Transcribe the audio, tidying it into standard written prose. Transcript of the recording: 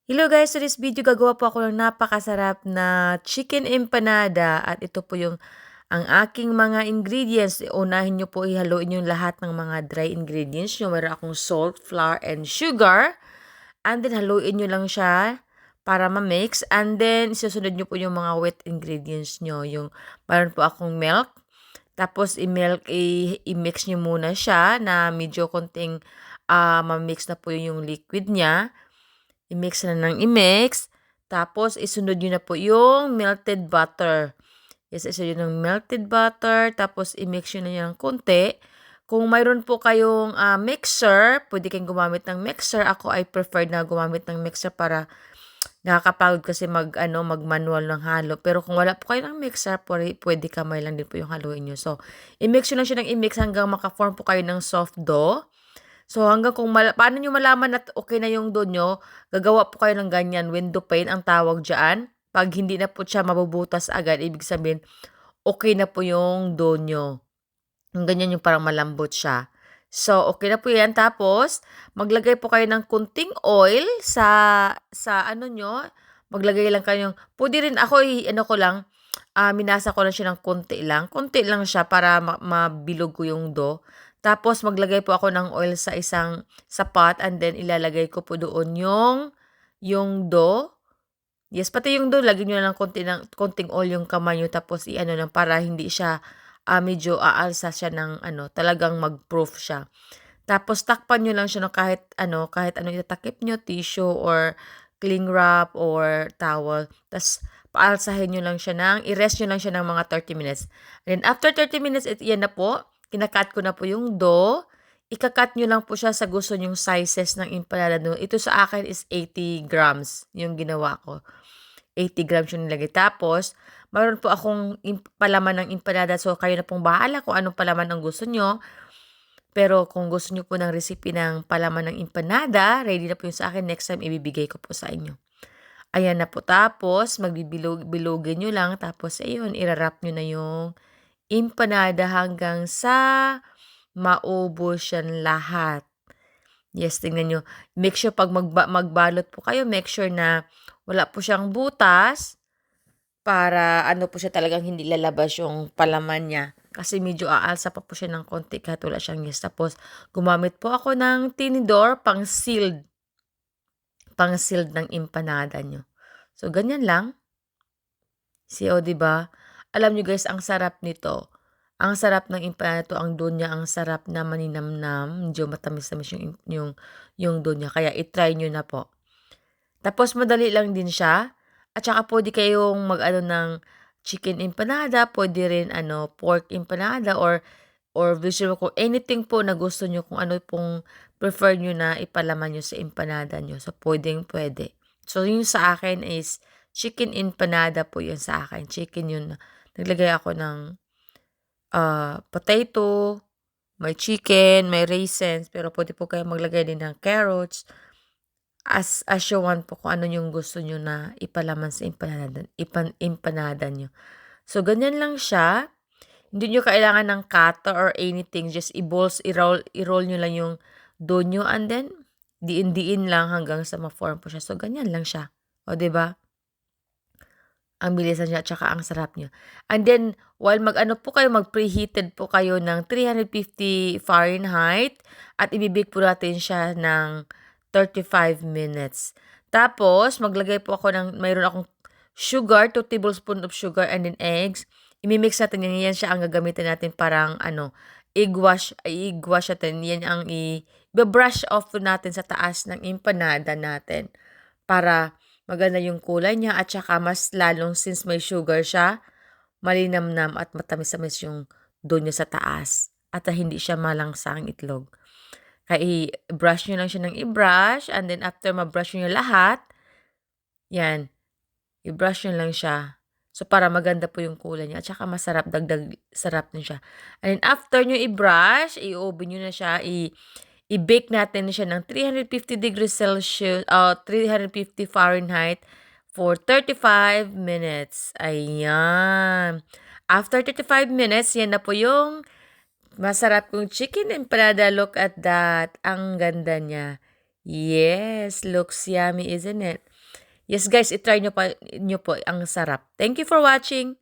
Hello guys, to this video gagawa po ako ng napakasarap na chicken empanada at ito po yung ang aking mga ingredients. Unahin nyo po ihaluin yung lahat ng mga dry ingredients nyo. Meron akong salt, flour, and sugar. And then haluin nyo lang siya para ma-mix. And then isusunod nyo po yung mga wet ingredients nyo. Yung meron po akong milk. Tapos i-mix nyo muna siya na medyo konting ma-mix na po yung liquid niya. I-mix na ng i-mix. Tapos, isunod nyo na po yung melted butter. Yes, isunod nyo ng melted butter. Tapos, i-mix nyo na yan ng konti. Kung mayroon po kayong mixer, pwede kayong gumamit ng mixer. Ako ay preferred na gumamit ng mixer para nakakapagod kasi mag-manual ng halo. Pero kung wala po kayo ng mixer, pwede kamay lang din po yung haluin nyo. So, i-mix nyo lang siya ng i-mix hanggang maka-form po kayo ng soft dough. So, hanggang kung paano nyo malaman na okay na yung dough nyo, gagawa po kayo ng ganyan, window pane ang tawag dyan. Pag hindi na po siya mabubutas agad, ibig sabihin, okay na po yung dough nyo. Yung ganyan yung parang malambot siya. So, okay na po yan. Tapos, maglagay po kayo ng kunting oil sa ano nyo. Maglagay lang kayo, pwede rin ako, ko lang, minasa ko lang siya ng konti lang. Konti lang siya para mabilog ko yung dough. Tapos, maglagay po ako ng oil sa pot and then ilalagay ko po doon yung dough. Yes, pati yung dough, lagyan nyo lang konting oil yung kamay nyo tapos lang para hindi siya medyo aalsa siya ng talagang mag-proof siya. Tapos, takpan nyo lang siya no, kahit ano itatakip nyo, tissue or cling wrap or towel. Tapos, paalsahin nyo lang siya i-rest nyo lang siya ng mga 30 minutes. And then, after 30 minutes, yan na po. Kinakat ko na po yung dough. Ikakat nyo lang po siya sa gusto nyong sizes ng empanada nyo. Ito sa akin is 80 grams yung ginawa ko. 80 grams yung nilagay. Tapos, mayroon po akong palaman ng empanada. So, kayo na pong bahala kung anong palaman ang gusto nyo. Pero kung gusto nyo po ng recipe ng palaman ng empanada, ready na po yung sa akin. Next time, ibibigay ko po sa inyo. Ayan na po. Tapos, magbibilogin nyo lang. Tapos, ayun, irarap nyo na yung empanada hanggang sa maubos yan lahat. Yes, tingnan nyo. Make sure pag magbalot po kayo, make sure na wala po siyang butas para po siya talagang hindi lalabas yung palaman niya. Kasi medyo aalsa pa po siya ng konti kahit wala siyang yes. Tapos, gumamit po ako ng tinidor pang-sealed ng empanada nyo. So, ganyan lang. See, diba? Alam nyo guys, ang sarap nito. Ang sarap ng empanada to, ang dough niya, ang sarap na maninamnam. Medyo matamis-tamis yung dough niya. Kaya itry nyo na po. Tapos madali lang din siya. At saka pwede kayong ng chicken empanada, pwede rin pork empanada or vegetable kung anything po na gusto nyo, kung ano pong prefer nyo na ipalaman nyo sa empanada nyo. So, pwede. So, yung sa akin is chicken empanada po yun sa akin. Chicken yun. Naglagay ako ng potato, may chicken, may raisins, pero pwede po kayo maglagay din ng carrots. As you want po kung ano yung gusto nyo na ipalaman sa empanada nyo. So, ganyan lang siya. Hindi nyo kailangan ng cutter or anything. Just i-roll nyo lang yung dough nyo and then diin-diin lang hanggang sa ma-form po siya. So, ganyan lang siya. O, diba? Ang bilisan niya at saka ang sarap niya. And then, while mag-preheated po kayo ng 350 Fahrenheit at ibibake po natin siya ng 35 minutes. Tapos, maglagay po ako mayroon akong sugar, 2 tablespoons of sugar and then eggs. Imimix natin yan siya ang gagamitin natin parang i-wash natin. Yan ang i-brush off natin sa taas ng empanada natin para maganda yung kulay niya at saka mas lalong since may sugar siya, malinamnam at matamis-tamis yung dough niya sa taas at hindi siya malangsang itlog. Kaya i-brush nyo lang siya ng i-brush and then after ma-brush nyo lahat, yan, i-brush nyo lang siya. So, para maganda po yung kulay niya at saka masarap, dagdag sarap din siya. And then after nyo i-brush, i-oven nyo na siya, i-bake natin siya ng 350 degrees Celsius, 350 Fahrenheit for 35 minutes. Ayan. After 35 minutes, yan na po yung masarap kong chicken empanada. Look at that. Ang ganda niya. Yes, looks yummy, isn't it? Yes guys, i-try nyo po, ang sarap. Thank you for watching.